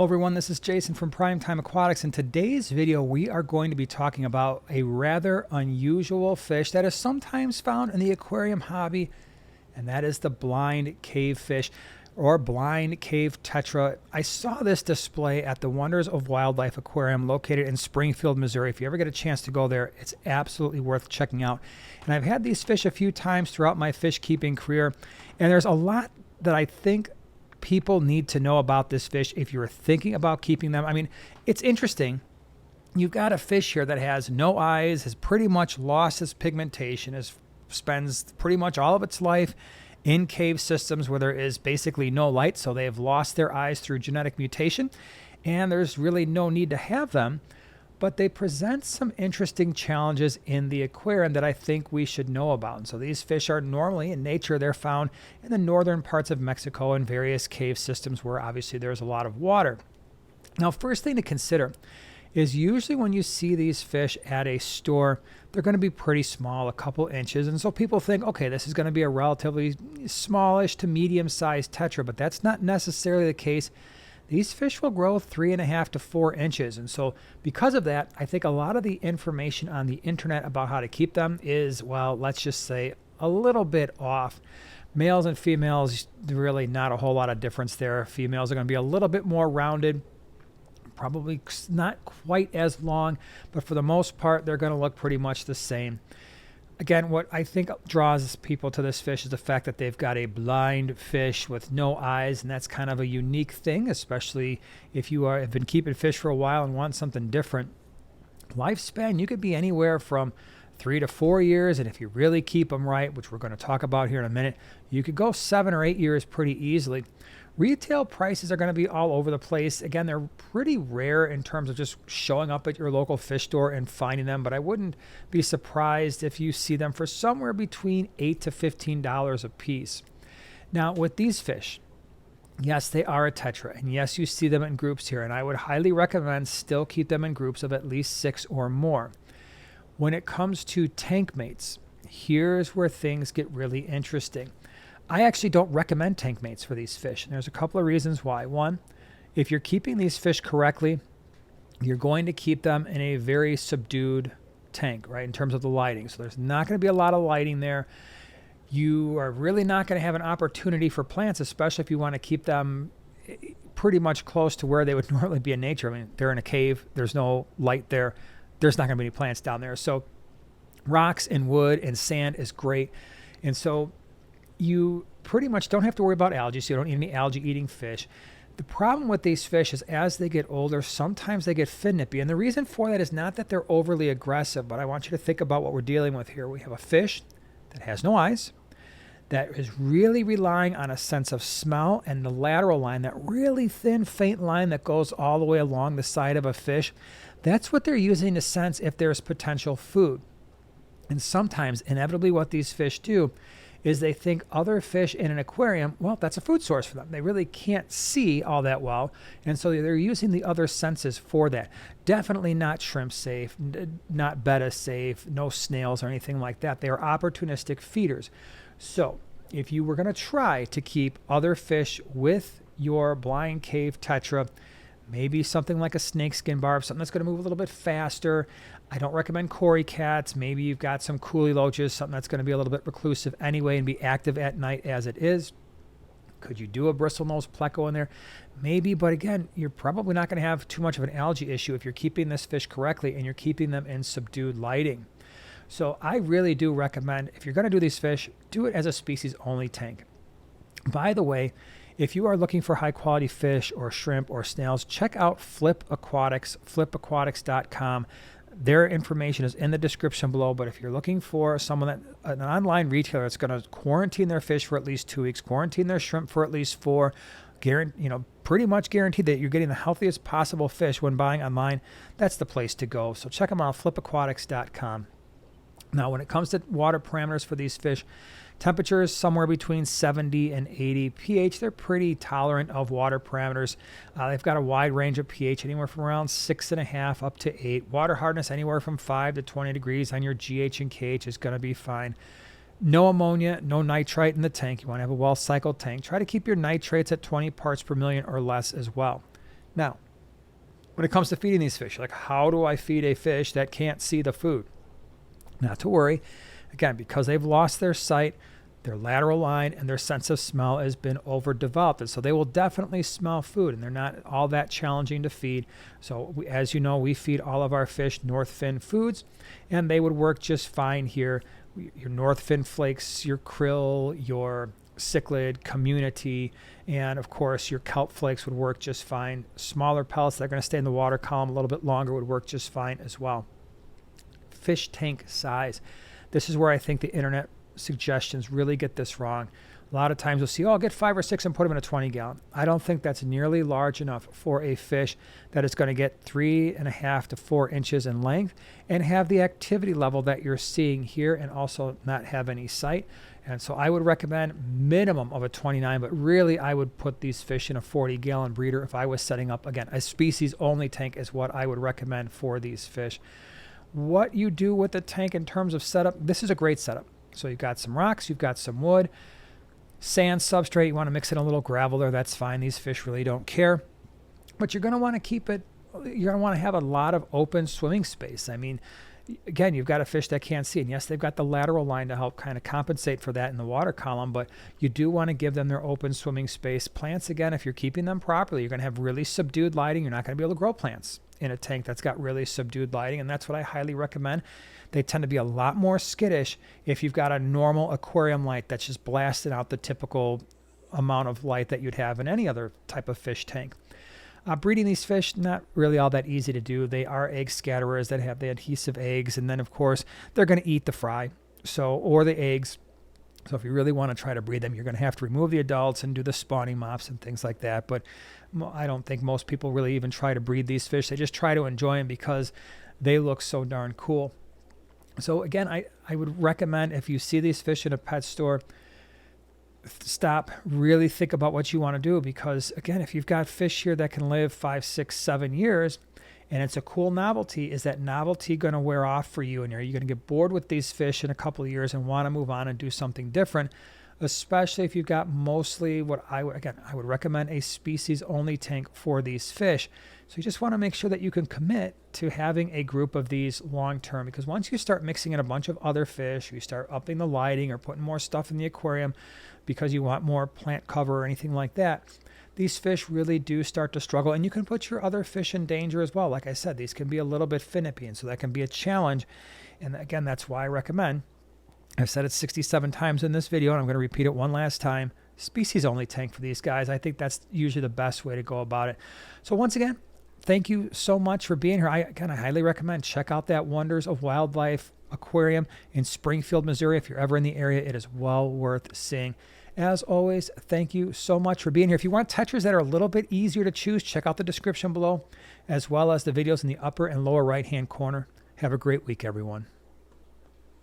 Hello everyone, this is Jason from Primetime Aquatics. In today's video, we are going to be talking about a rather unusual fish that is sometimes found in the aquarium hobby, and that is the blind cave fish, or Blind Cave Tetra. I saw this display at the Wonders of Wildlife Aquarium located in Springfield, Missouri. If you ever get a chance to go there, it's absolutely worth checking out. And I've had these fish a few times throughout my fish keeping career, and there's a lot that I think people need to know about this fish if you're thinking about keeping them. I mean, it's interesting. You've got a fish here that has no eyes, has pretty much lost its pigmentation, spends pretty much all of its life in cave systems where there is basically no light, so they have lost their eyes through genetic mutation, and there's really no need to have them. But they present some interesting challenges in the aquarium that I think we should know about. And so these fish are normally in nature, they're found in the northern parts of Mexico in various cave systems where obviously there's a lot of water. Now, first thing to consider is usually when you see these fish at a store, they're going to be pretty small, a couple inches. And so people think, okay, this is going to be a relatively smallish to medium-sized tetra, but that's not necessarily the case. These fish will grow 3.5 to 4 inches. And so because of that, I think a lot of the information on the internet about how to keep them is, well, let's just say a little bit off. Males and females, really not a whole lot of difference there. Females are going to be a little bit more rounded, probably not quite as long, but for the most part, they're going to look pretty much the same. Again, what I think draws people to this fish is the fact that they've got a blind fish with no eyes, and that's kind of a unique thing, especially if you have been keeping fish for a while and want something different. Lifespan, you could be anywhere from 3 to 4 years, and if you really keep them right, which we're going to talk about here in a minute, you could go 7 or 8 years pretty easily. Retail prices are going to be all over the place. Again, they're pretty rare in terms of just showing up at your local fish store and finding them, but I wouldn't be surprised if you see them for somewhere between $8 to $15 a piece. Now, with these fish, yes, they are a tetra, and yes, you see them in groups here, and I would highly recommend still keep them in groups of at least 6 or more. When it comes to tank mates, here's where things get really interesting. I actually don't recommend tank mates for these fish, and there's a couple of reasons why. One, if you're keeping these fish correctly, you're going to keep them in a very subdued tank, right, in terms of the lighting. So there's not going to be a lot of lighting there. You are really not going to have an opportunity for plants, especially if you want to keep them pretty much close to where they would normally be in nature. I mean, they're in a cave. There's no light there. There's not going to be any plants down there. So rocks and wood and sand is great. And so you pretty much don't have to worry about algae, so you don't need any algae-eating fish. The problem with these fish is as they get older, sometimes they get fin nippy. And the reason for that is not that they're overly aggressive, but I want you to think about what we're dealing with here. We have a fish that has no eyes, that is really relying on a sense of smell and the lateral line, that really thin, faint line that goes all the way along the side of a fish. That's what they're using to sense if there's potential food. And sometimes, inevitably, what these fish do is they think other fish in an aquarium, well, that's a food source for them. They really can't see all that well, and so they're using the other senses for that. Definitely not shrimp safe, not betta safe, no snails or anything like that. They are opportunistic feeders. So if you were going to try to keep other fish with your Blind Cave Tetra, maybe something like a snakeskin barb, something that's going to move a little bit faster. I don't recommend cory cats. Maybe you've got some coolie loaches, something that's going to be a little bit reclusive anyway and be active at night as it is. Could you do a bristlenose pleco in there? Maybe, but again, you're probably not going to have too much of an algae issue if you're keeping this fish correctly and you're keeping them in subdued lighting. So I really do recommend, if you're going to do these fish, do it as a species-only tank. By the way, if you are looking for high-quality fish or shrimp or snails, check out Flip Aquatics, flipaquatics.com. Their information is in the description below, but if you're looking for an online retailer that's going to quarantine their fish for at least 2 weeks, quarantine their shrimp for at least 4, pretty much guaranteed that you're getting the healthiest possible fish when buying online, that's the place to go. So check them out, flipaquatics.com. Now, when it comes to water parameters for these fish, temperatures somewhere between 70 and 80 pH. They're pretty tolerant of water parameters. They've got a wide range of pH, anywhere from around 6.5 up to 8. Water hardness anywhere from 5 to 20 degrees on your GH and KH is going to be fine. No ammonia, no nitrite in the tank. You want to have a well-cycled tank. Try to keep your nitrates at 20 parts per million or less as well. Now, when it comes to feeding these fish, like how do I feed a fish that can't see the food? Not to worry. Again, because they've lost their sight, their lateral line and their sense of smell has been overdeveloped. And so they will definitely smell food, and they're not all that challenging to feed. So as you know, we feed all of our fish North Fin foods, and they would work just fine here. Your North Fin flakes, your krill, your cichlid, community, and of course your kelp flakes would work just fine. Smaller pellets that are going to stay in the water column a little bit longer would work just fine as well. Fish tank size. This is where I think the internet suggestions really get this wrong. A lot of times you'll see, oh, I'll get 5 or 6 and put them in a 20 gallon. I don't think that's nearly large enough for a fish that is going to get 3.5 to 4 inches in length and have the activity level that you're seeing here, and also not have any sight. And so I would recommend minimum of a 29, but really I would put these fish in a 40 gallon breeder if I was setting up, again, a species only tank is what I would recommend for these fish. What you do with the tank in terms of setup, this is a great setup. So you've got some rocks, you've got some wood, sand substrate, you want to mix in a little gravel there, that's fine. These fish really don't care. But you're going to want to keep it, you're going to want to have a lot of open swimming space. I mean, again, you've got a fish that can't see, and yes, they've got the lateral line to help kind of compensate for that in the water column, but you do want to give them their open swimming space. Plants, again, if you're keeping them properly, you're going to have really subdued lighting. You're not going to be able to grow plants in a tank that's got really subdued lighting, and that's what I highly recommend. They tend to be a lot more skittish if you've got a normal aquarium light that's just blasting out the typical amount of light that you'd have in any other type of fish tank. Breeding these fish, not really all that easy to do. They are egg scatterers that have the adhesive eggs, and then of course they're going to eat the fry, or the eggs. So if you really want to try to breed them, you're going to have to remove the adults and do the spawning mops and things like that. But I don't think most people really even try to breed these fish. They just try to enjoy them because they look so darn cool. So again, I would recommend, if you see these fish in a pet store, stop, really think about what you want to do, because again, if you've got fish here that can live 5, 6, 7 years and it's a cool novelty, is that novelty going to wear off for you? And are you going to get bored with these fish in a couple of years and want to move on and do something different? Especially if you've got mostly what I would recommend a species only tank for these fish. So you just want to make sure that you can commit to having a group of these long term, because once you start mixing in a bunch of other fish, you start upping the lighting or putting more stuff in the aquarium because you want more plant cover or anything like that, these fish really do start to struggle, and you can put your other fish in danger as well. Like I said, these can be a little bit finicky, and so that can be a challenge. And again, that's why I recommend, I've said it 67 times in this video, and I'm going to repeat it one last time, species only tank for these guys. I think that's usually the best way to go about it. So once again, thank you so much for being here. I highly recommend check out that Wonders of Wildlife Aquarium in Springfield, Missouri. If you're ever in the area, it is well worth seeing. As always, thank you so much for being here. If you want tetras that are a little bit easier to choose, check out the description below, as well as the videos in the upper and lower right-hand corner. Have a great week, everyone.